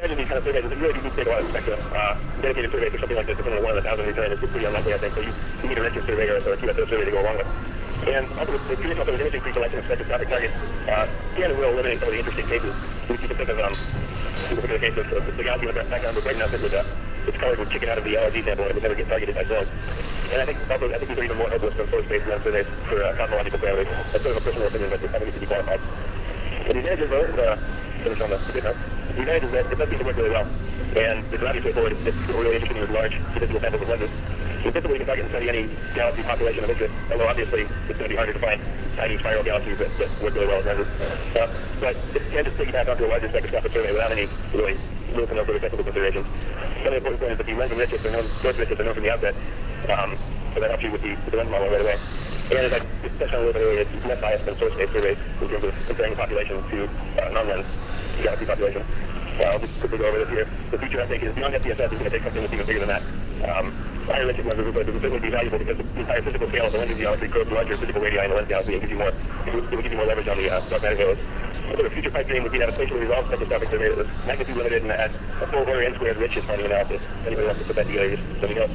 advantage of these kind of surveys is that you really do need to take a lot of spectrum. Dedicated surveys for something like this, it's only 1 in 1,000 return. It's pretty unlikely, I think, so you need a redshift survey or a QSO survey to go along with. And also the traditional sort of imaging pre-selection of spectroscopic targets can and will eliminate some of the interesting cases. You can think of in the particular case of the galaxy with that background was bright enough that its colors would chicken out of the LRG sample and it would never get targeted by storms. And I think these are even more hopeless than source-based lens surveys for cosmological parameters. That's sort of a personal opinion, but I think it should be qualified. And the advantage is, finish on the good note, the advantage is that it does seem to work really well. And it's not straightforward if people are really interested in with large statistical samples of lenses. Statistically, you can target and study any galaxy population of interest, although obviously it's going to be harder to find tiny spiral galaxies that work really well as lenses. But it can just piggyback onto a larger spectroscopic survey without any really to no further technical considerations. Another important point is that the lens and redshifts are known, source redshifts are known from the outset, so that helps you with the lens model right away. And as I touched on a little bit earlier, it's less biased than source-based surveys in terms of comparing the population to non-lens galaxy population. I'll just quickly go over this here. The future, I think, is beyond SDSS is going to take something that's even bigger than that. Higher redshift lenses will certainly be valuable because the entire physical scale of the lens geometry grows larger physical radii in the lens galaxy and it will give you more leverage on the dark matter halos. A sort of future pipe dream would be to have a spatially resolved spectroscopic survey that was magnitude limited and had a full order n-squared redshift finding analysis. If anybody wants to put that together, just let me know.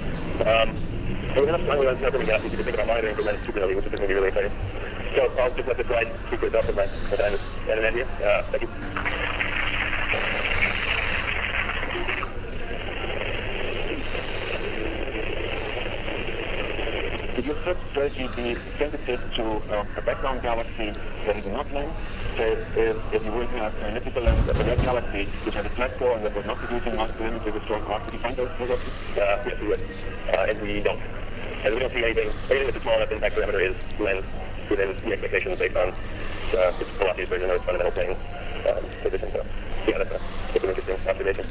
With enough strongly lens separating galaxies, you can think about monitoring for lens supernovae, which is going to be really exciting. So I'll just let this slide speak for itself with my time at an end here. Thank you. Would your search strategy be sensitive to a background galaxy that is not lens? So if you were to have an elliptical lens of a red galaxy which had a flat core and that was not producing massive images of a strong arc, would you find those galaxies? Yes, we would. And we don't. And we don't see anything that's a small enough impact parameter is lens within the expectations based on its velocity version or its fundamental plane position. So, yeah, that's an interesting observation.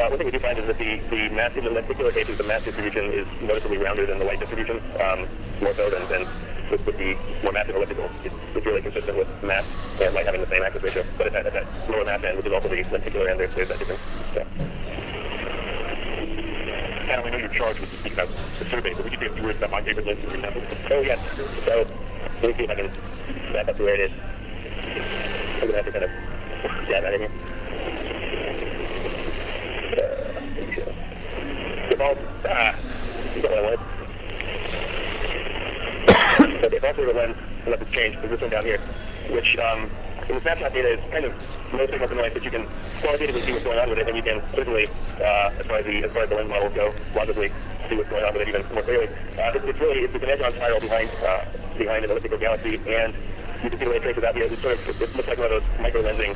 One thing we do find is that the mass, in the lenticular cases, the mass distribution is noticeably rounder than the light distribution, more so than with the more massive elliptical. It's really consistent with mass and light having the same axis ratio. But at that lower mass end, which is also the lenticular end, there's that difference. So. Adam, I know you're charged with speaking about the survey, but would you say a few words about my favorite lens, for example? Oh, yes. So, let me see if I can back up to where it is. I'm going to have to kind of jab out of here. Default, you got what I wanted. So the default sort of lens, unless it's changed, is this one down here, which in the snapshot data is kind of no signal to noise, but you can qualitatively see what's going on with it, and you can certainly, as far as the lens models go, logically see what's going on with it even more clearly. It's an edge-on spiral behind an elliptical galaxy, and you can see the way it traces out here. It looks like one of those micro-lensing,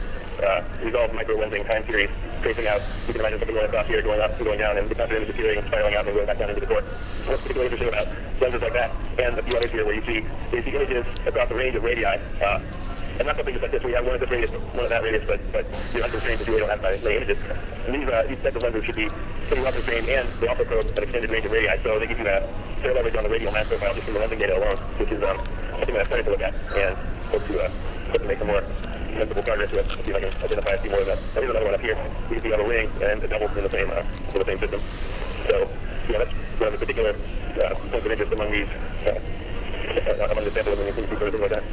resolved micro-lensing time series tracing out. You can imagine something going across here, going up and going down, and the content image appearing, spiraling out, and going back down into the core. What's particularly interesting about lenses like that, and a few others here where you see images across a range of radii, and not something just like this, we have one of this radius, one of that radius, but you're unconstrained because you don't have many images. And these types of lenses should be pretty well constrained, and they also probe an extended range of radii, so they give you a fair leverage on the radial mass profile just from the lensing data alone, which is something that I'm starting to look at, and hope to make some more sensible progress with. See if I can identify a few more of them. Here's another one up here. You can see you have a ring and a double in the same system. So, yeah, that's one of the particular points of interest among these. Among the samples, and you can see sort of things like that.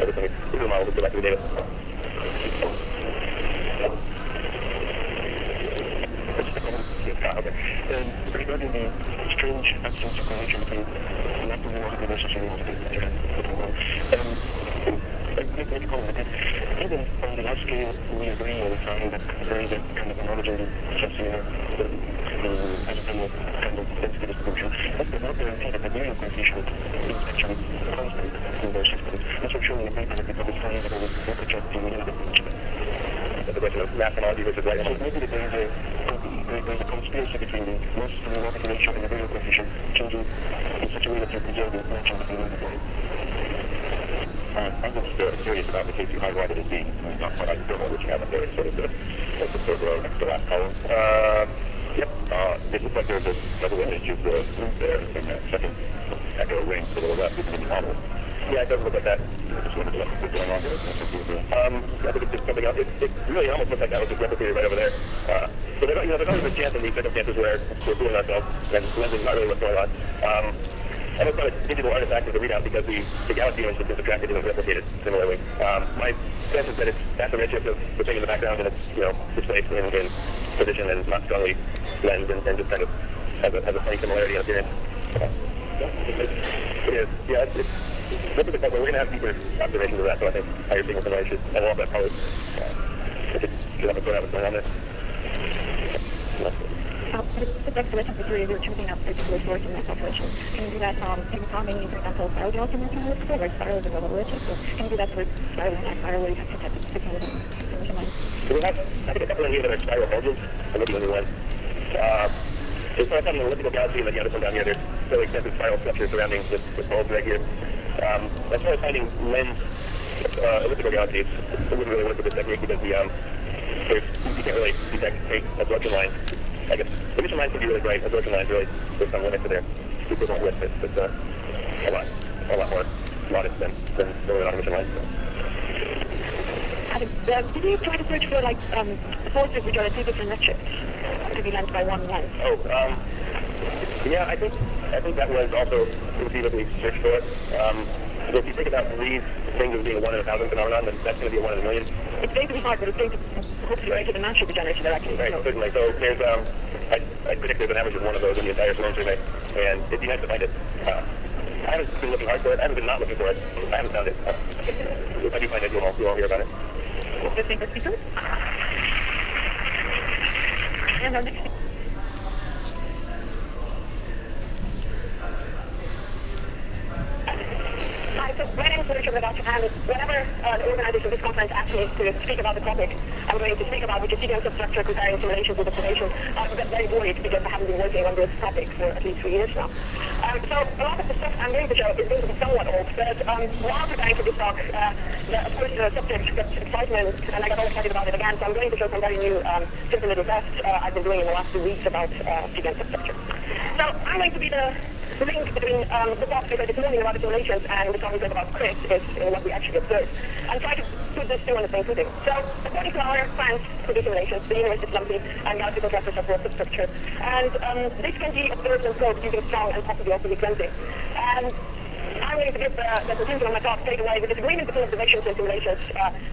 This is a model. Let's go back to the data. Okay. Regarding the strange absence of correlation between electromagnetic relationship and maybe comment that even on the large scale, we agree and find that there is a kind of knowledge in the Chessier kind of density distribution. That does not guarantee that the Miriam coefficient is actually constant in those systems. This was shown in a paper that we published 5 years ago with Volkacek in the That's a question of mathemology versus light. So maybe there is a conspiracy between the mass luminosity ratio and the Miriam coefficient changing in such a way that you preserve the matching between the two. I'm just curious about the case you highlighted as being not quite identical, which you have up there. It's sort of the third row next to the last column. Yep. It looks like there's a double image of the group there in that second echo ring to the left, isn't in the model. Yeah, it doesn't look like that. I think it's just something else. It really almost looks like that was just replicated right over there. So there's always a chance in these circumstances where we're fooling ourselves and lensing not really what's going on. I don't call it digital artifact as a readout because the galaxy image that's been subtracted isn't replicated similarly. My sense is that it's at the redshift of the thing in the background and it's displaced in position and not strongly lensed and just kind of has a funny similarity in appearance. It is. Yeah, it's we're going to have deeper observations of that, so I think higher signal simulation and all of that probably should have a sort of what's going on there. The next selection for three is you're choosing a particular source in that calculation. Can you do that in farming, for example, spiral geometry multiple where spirals are level rigid? So can you do that for spiral and spiral where you have to type of signal in simulation line? So we have, I think, a couple in here that are spiral bulges, or maybe only one. So it's an elliptical galaxy, and then the other one down here, there's fairly extensive spiral structure surrounding this bulge right here. As far as finding lens elliptical galaxies, it wouldn't really work with this technique because you can't really detect faint absorption lines. I guess emission lines can be really bright. Absorption lines really, there's some limit to their equivalent width. It's a lot more modest than going on emission lines. Did you try to search for forces which are at two different redshifts to be lensed by one lens? Yeah, I think that was also conceivably searched for. So if you think about these things as being a 1 in 1,000 phenomenon, then that's going to be a 1 in a million. It's going to be hard, but it's going to hopefully make it a natural degeneration directly. Right, certainly. So there's, I predict there's an average of one of those in the entire Sloan survey, and it'd be nice to find it. I haven't been looking hard for it. I haven't been not looking for it. I haven't found it. If I do find it, you'll all hear about it. What's the finger speaker? And our next Hi, so my name is Richard Levac, and whenever the organization of this conference asks me to speak about the topic I'm going to speak about, which is CDM substructure comparing simulations with observations, I get very worried because I haven't been working on this topic for at least 3 years now. So a lot of the stuff I'm going to show is going to be somewhat old, but while preparing for this talk, of course the subject got excitement, and I got all excited about it again, so I'm going to show some very new simple little tests I've been doing in the last 2 weeks about CDM substructure. So I'm going to be the link between the talk we heard this morning about the simulations and the talk we heard about CRIS is what we actually observed. And try to put this two on the same footing. So, according to our plans for the simulations, the universe is lumpy and galaxy contractors have broad substructure. And this can be observed and probed using strong and possibly also weak lensing. And I'm going to give the conclusion of my talk straight away. The disagreement between observations and simulations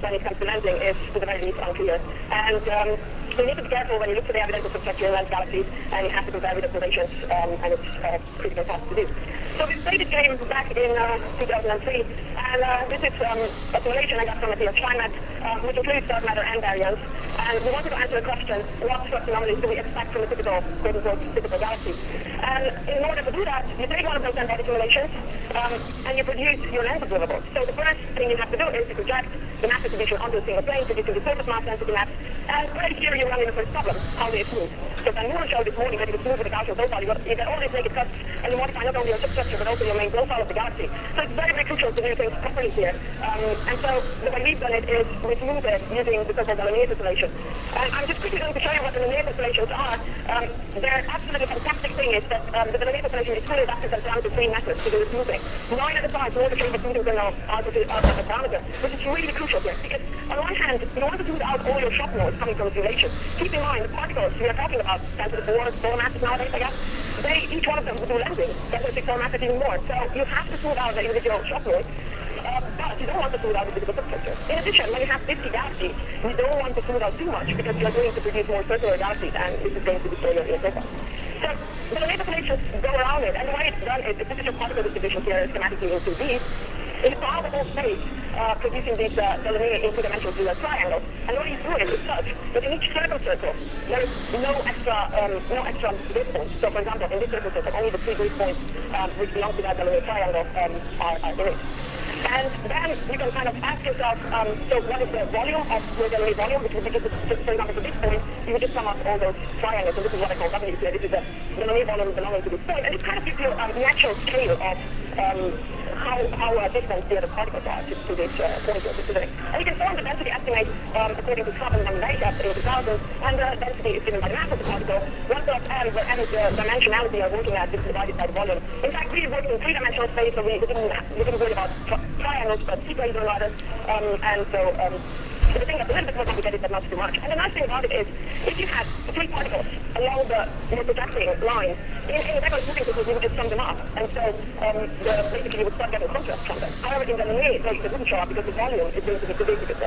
when it comes to lensing is, to the very least, unclear. And so you need to be careful when you look for the evidence of substructure in lens galaxies, and you have to compare with observations, and it's a critical task to do. So we played this game back in 2003, and this is a simulation I got from Matthias Steinmetz, which includes dark matter and baryons. And we wanted to answer the question, what flux anomalies do we expect from a typical, quote-unquote, typical galaxy? And in order to do that, you take one of those n-body simulations, and you produce your lens observables. So the first thing you have to do is to project the mass distribution onto a single plane, producing the surface mass density maps, and right here you run into the first problem, how they smooth. So Van Moor showed this morning that you can smooth with the Gaussian profile. You get all these naked cuts, and you modify not only your substructure, but also your main profile of the galaxy. So it's very, very crucial to do things properly here. And so the way we've done it is we smooth it using the so-called Delaunay tessellation. And I'm just quickly going to show you what the Delaunay tessellations are. Their absolutely fantastic thing is that the Delaunay tessellation is fully adapted and parameter-free methods to do the smoothing. 9 at a time, you want to change the smoothing kernel out of the parameter, which is really crucial here. Because on one hand, you want to smooth out all your shock noise coming from the simulation. Keep in mind, the particles we are talking about, 10 to the 4 masses nowadays, I guess, each one of them will do lensing, 10 to the 6 masses even more. So you have to smooth out the individual shock noise. But you don't want to smooth out the physical substructure. In addition, when you have 50 galaxies, you don't want to smooth out too much because you're going to produce more circular galaxies, and this is going to destroy your profile. So the Delaunay tessellations go around it, and the way it's done is, this is your particle distribution here schematically in 2D. It's all the whole space producing these Delaunay in two-dimensional dual triangles. And the way you do it is such that in each circle, there is no extra grid points. So, for example, in this circle, only the 3 grid points which belong to that Delaunay triangle are in it. And then you can kind of ask yourself, so what is the volume of your Delaunay volume, which would be just, for example, to this point, you would just sum up all those triangles, and this is what I call W here. This is the Delaunay volume belonging to this point, and it kind of gives you the actual scale of how different the other particles are to this point of specific. And you can form the density estimate according to carbon number up to 80,000, and the density is given by the mass of the particle, 1 plus m, where m is the dimensionality you're working at, is divided by the volume. In fact, we worked in three-dimensional space, so we didn't worry about triangles, but equations rather, and so the thing that's a little bit more complicated, but not too much. And the nice thing about it is, if you have 3 particles along your projecting line, in a regular smoothing process, you would just sum them up, and so basically you would start getting contrast from them. However, in the linear case, it wouldn't show up because the volume is going to be too big because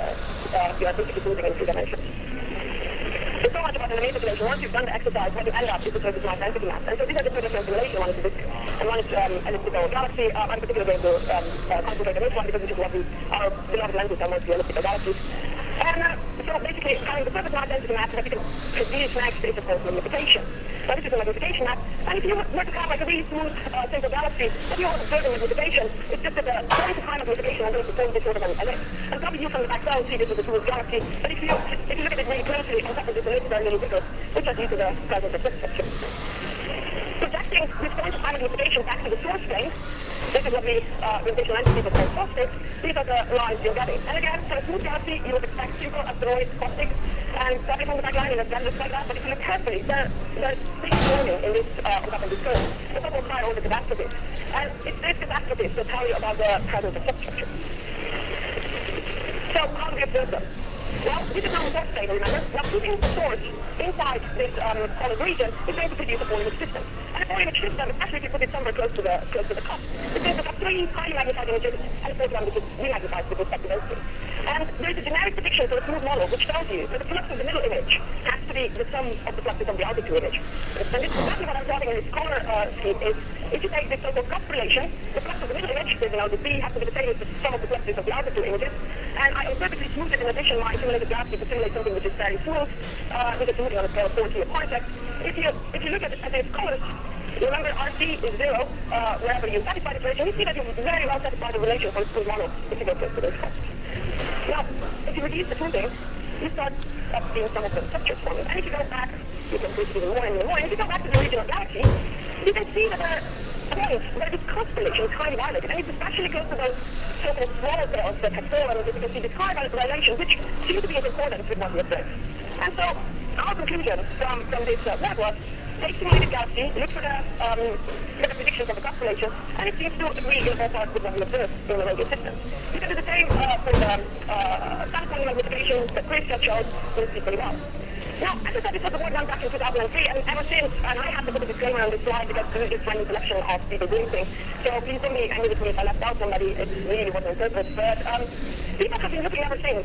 you are basically smoothing in 3 dimensions. There's so much about the linear population. Once you've done the exercise, what you end up is the surface mass density mass. And so these are the 2 different simulations. One is a disk, and one is elliptical galaxy. I'm particularly going to concentrate on this one because this is what our beloved lenses are mostly elliptical galaxies. And so basically, having the surface mass density map that you can produce next is, of course, magnification. So this is a magnification map. And if you were to have like a really smooth, simple galaxy, if you want to observe the magnification, it's just that the point of time of magnification is going to form this sort of an ellipse. And probably you from the back side see this as a smooth galaxy. But if you look at it really closely, on top of this ellipse, there are little wiggles, which are due to the presence of slip structure. Projecting this point of time magnification back to the source plane, this is what the gravitational entities are called caustics. These are the lines you're getting. And again, for a smooth galaxy, you would expect simple asteroids, caustics, and starting from the back line, then looks like that. But if you look carefully, there's big warning in this, on top of this curve. The top will fire over the catastrophes. And it's this catastrophes that tell you about the presence of substructure. So, how do we observe them? Well, this is now the source plane, remember? Now, putting the source inside this solid region is going to produce a four-image system. And a four-image system, especially if you put it somewhere close to the cup, it's going to have 3 highly magnified images and a fourth one which is remagnified with respect to those 2. And there's a generic prediction for a smooth model which tells you that the flux of the middle image has to be the sum of the fluxes of the outer 2 image. And this is exactly what I'm plotting in this color scheme is, if you take this so-called cup relation, the flux of the middle image, so the B has to be the same as the sum of the fluxes of the outer 2 images, and I perfectly smoothed it in addition my simulated galaxy to simulate something which is fairly smooth, with a smoothing on a scale of 4 to a parsec. If you look at its colors, remember RC is 0, wherever you satisfy this relation, you see that you very well satisfy the relation for a smooth model if you go close to those colors. Now, if you reduce the smoothing, you start seeing some of the structures forming. And if you go back, you can see even more and more. And if you go back to the original galaxy, you can see that there are points where this constellation is highly violated. And it's especially close to those so-called smaller cells that have fallen, and you can see this high violation, which seems to be in accordance with what we observed. And so, our conclusion from this work was, take simulated galaxy, look for the predictions of the constellation, and it seems to agree in all parts with what we observed in the radio system. You can do the same for the standpoint magnification that Chris just showed, will see pretty well. Now, as I said, this was the work done back in 2003, and ever since, and I have to put a disclaimer on this slide because this is one collection of people doing things, so please don't be angry with me if I left out somebody, it really wasn't on purpose, but people have been looking ever since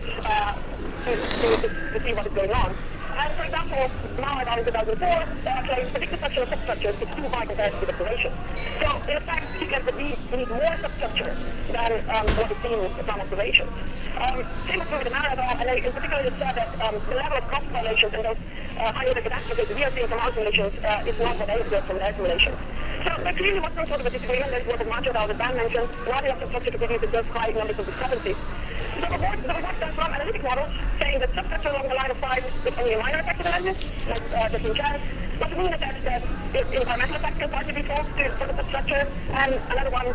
to see what is going on. And for example, now in 2004, claims predicted structure of substructures is too high compared to the observation. So, in fact, he claims that we need more substructure than what is seen from observations. Same is true with the marathon, and in particular it said that the level of cross correlations and those high-order catastrophes we are seeing from our simulations is not what they observe from their simulations. So there clearly was some sort of a disagreement. There's what Macho that Dan mentioned, not enough substructure to produce those high numbers of discrepancies. So the work done from analytic models saying that substructure along the line of 5 is only a minor effect of the lenses, like the King Chan, but the mean effect that environmental effects can partly be false for the substructure, and another one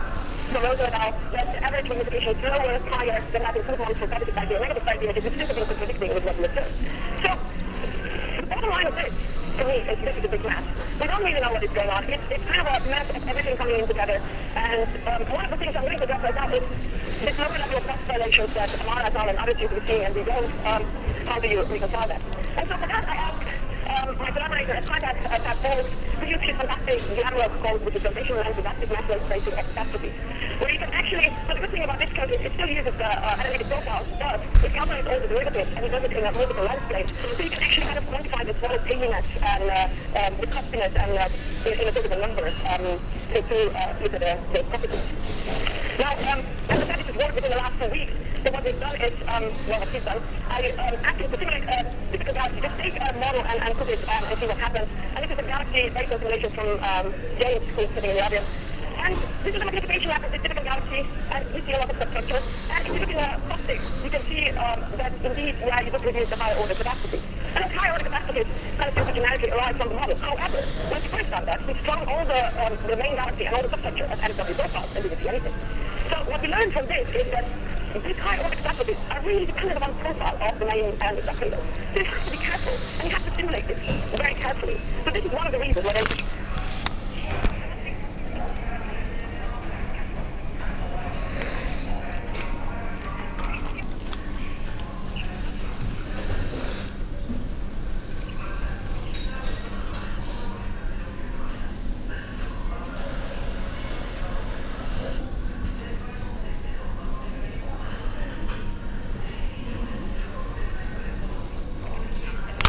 from Rosa et al. That the average magnification is lower, higher than that in smooth models for positive side or negative side images, which seems to be contradicting with what we observed. So the bottom line of this, to me, is this is a big mess. We don't really know what is going on. It's kind of a mess of everything coming in together. And one of the things I'm going to address right now is this lower level of cross correlations that Amara et al. And others seem to be seeing, and we don't. How do you reconcile that? And so for that, I asked my collaborator at Contact at Paul to use his fantastic Glamrock code, which is rotational lens adaptive mass tracing of catastrophe, where you can actually, so the good thing about this code is it still uses the analytic profiles, but it calculates all the derivatives, and it does it in a multiple lens plane. So you can actually kind of quantify the small tailiness and the cuspiness and in a sort of a number to look at the properties. Now, as I said, this has worked within the last 2 weeks. So what we've done is, what he's done, I actually to simulate a typical galaxy, just take a model and put it and see what happens. And this is a galaxy based on simulation from James, who's sitting in the audience. And this is a magnification map of this typical galaxy, and you see a lot of substructure. And if you look in the caustics, you can see that indeed, yeah, you could reduce the higher order catastrophe. And those higher order capacities kind of genetically arise from the model. However, when we first done that, we strung all the main galaxy and all the substructure as NSW profiles, and we didn't see anything. So what we learned from this is that these high order capacities are really dependent upon the profile of the main and the subhalo. So you have to be careful, and you have to simulate this very carefully. So this is one of the reasons why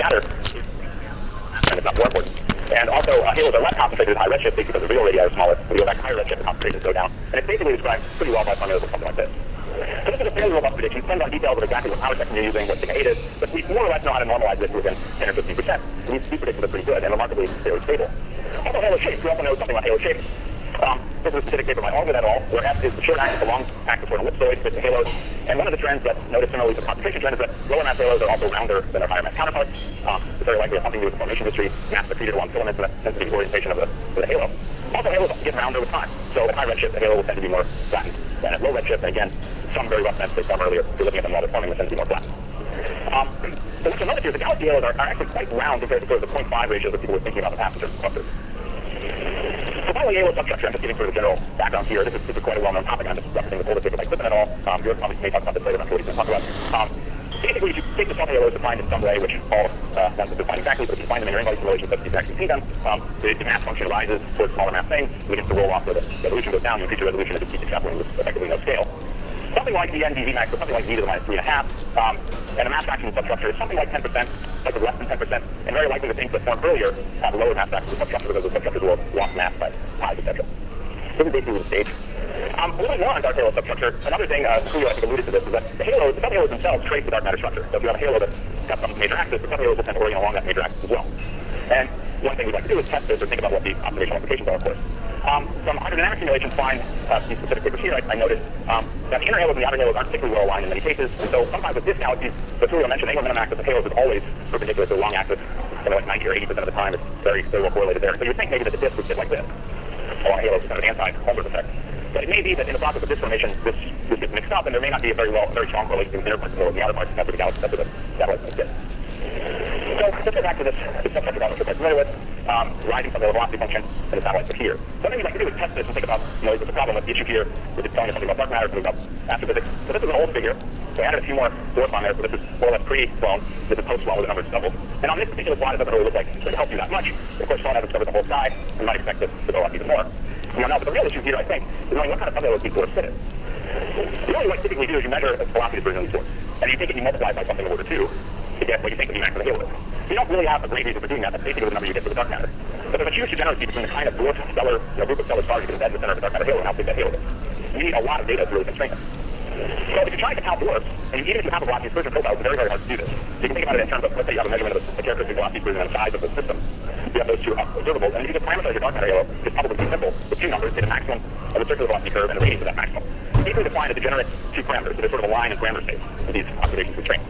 and it's not more important. And also, halos are less concentrated at high redshift because the real radii are smaller. When you go back to higher redshift, the concentrations go down. And it's basically described pretty well by formulas or something like this. So this is a fairly robust prediction. It depends on details of exactly what power section you're using, what sigma 8 is, but we more or less know how to normalize this within 10 or 15%. And these predictions are pretty good and remarkably fairly stable. Also, halo shape. We also know something about halo shape. This is a specific paper by Algard et al., where F is the short axis, the long axis for an ellipsoid, fits the halos. And one of the trends that's noticed similarly to the concentration trend is that lower mass halos are also rounder than their higher mass counterparts. It's very likely has something to do with the formation history, mass secreted along filaments, and that tends to be the orientation of the halo. Also, halos get rounder with time. So at high redshift, the halo will tend to be more flattened than at low redshift. And again, some very rough sense they saw earlier. If you're looking at them while they're forming, they tend to be more flat. So what you'll notice here is the galaxy halos are actually quite round compared to sort of the 0.5 ratios that people were thinking about in the past in terms of clusters. So finally, halo substructure. I'm just giving sort of the general background here. This is quite a well-known topic. I'm just referencing the folder paper by Clifton et al. You're probably may talk about this later. I'm sure what he's going to talk about. Basically, if you take the subhalos defined in some way, which all not defined exactly, but if you find them in your ring-body simulations, that you can actually see them, the mass function rises towards smaller mass things. We get to roll off where the resolution goes down. You increase your resolution and just keep extrapolating with effectively no scale. Something like the NDV max, or something like v to the minus 3.5, and a mass fraction of the substructure is something like 10%, like less than 10%, and very likely the things that formed earlier have a lower mass fraction of the substructure because the substructures will have lost mass by pi, etc. This is basically the stage. A little bit more on dark halo substructure. Another thing, Julio I think alluded to this, is that the subhalos themselves trace the dark matter structure. So if you have a halo that's got some major axis, the subhalos will tend to orient along that major axis as well. And one thing we'd like to do is test this or think about what the observational implications are, of course. Some hydrodynamic simulations find these specific papers here. I noticed that the inner halos and the outer halos aren't particularly well aligned in many cases. And so sometimes with this galaxy, as Julio mentioned, the angular minimum axis of halos is always perpendicular to the long axis. Like 90 or 80% of the time, it's very well correlated there. So you would think maybe that the disk would sit like this. Along halos is kind of an anti-Holmberg effect. But it may be that in the process of this formation, this gets mixed up, and there may not be a very strong correlation between the inner parts and the outer parts. That's where the galaxy, that's where the satellites might sit. So let's get back to this substructure problem we're quite familiar with, rising from the velocity function, and the satellites are here. So what we'd like to do is test this and think about, is there a problem with the issue here, with it telling us something about dark matter, something about astrophysics. So this is an old figure. So I added a few more dwarfs on there, so this is more or less pre-Sloan. This is post-Sloan where the numbers doubled. And on this particular slide, it doesn't really look like it's going to help you that much. Of course, Sloan hasn't covered the whole sky. You might expect this to go up even more. Now, but the real issue here, I think, is knowing what kind of subhalos these dwarfs sit in. The only way you typically do is you measure the velocity difference in these dwarfs. And you take it and you multiply it by something of order 2 to get what you think the max of the halo is. You don't really have a great reason for doing that. That's basically the number you get for the dark matter. But there's a huge degeneracy between the kind of dwarf stellar, group of stellar stars you can embed in the center of the dark matter halo and how big that halo is. You need a lot of data to really constrain it. So if you're trying to count dwarfs, and even if you have a velocity dispersion profile, it's very hard to do this. So you can think about it in terms of, let's say you have a measurement of the characteristic velocity dispersion and the size of the system. You have those two observables, and if you can parameterize your dark matter halo, it's probably pretty simple. With two numbers, say the maximum of the circular velocity curve and the radius of that maximum. Easily defined as degenerate two parameters, so there's sort of a line and parameter space for these observations constraint.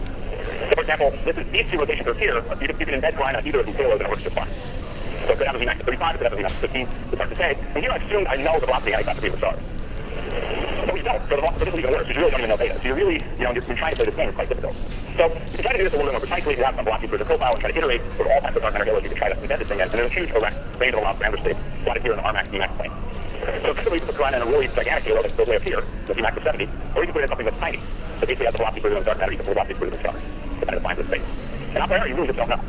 So for example, these two rotation curves here, you can embed line on either of these halos and it works just fine. So it could have a Vmax of 35, it could have a Vmax of 15, it's hard to say. And here I assumed I know the velocity anti-gravity of the stars. But we don't, so this is even worse, because you really don't even know data. So you're really, you're trying to play this game, it's quite difficult. So you can try to do this a little bit more precisely, you have some velocity dispersion profile and try to iterate for all types of dark matter halos, you can try to embed this thing in, and there's a huge range of allowed parameter states plotted here in the Rmax Vmax plane. So typically you can put in a really gigantic halo that's goes way up here, the Vmax of 70, or you can put in something that's tiny. So basically has the velocity dispersion of dark matter, you can put the velocity dispersion of stars. It kind of defines the space. And out there, you really just don't know.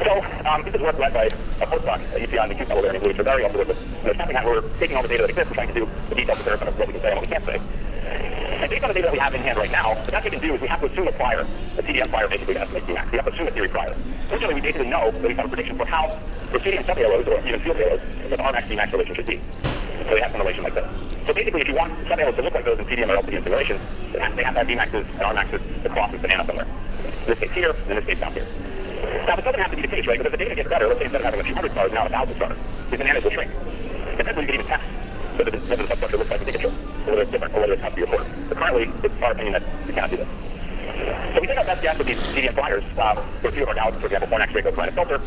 So this is work led by a postdoc at UCI and the Q fellow there, which are very on board with. There's something that we're taking all the data that exists and trying to do a detailed comparison of what we can say and what we can't say. And based on the data that we have in hand right now, the best we can do is we have to assume a prior, a CDM prior basically to estimate Vmax. We have to assume a theory prior. Fortunately, we basically know that we have a prediction for how the CDM subhalos or even field halos that the Rmax Vmax relation should be. So they have some relation like this. So basically, if you want subhalos to look like those in CDM or LCDM simulations, they have to have Vmaxes and Rmaxes across this banana somewhere. In this case here, and in this case down here. Now, this doesn't have to be the case, right? Because if the data gets better, let's say instead of having a few hundred stars, now 1,000 stars, these bananas will shrink. Potentially, you can even test whether the substructure looks like a ligature, or whether it's different, or whether it's up to your port. But currently, it's our opinion that you cannot do this. So we think our best guess would be CDM flyers. For a few of our galaxies, for example, Fornax, Draco, Planet Filter.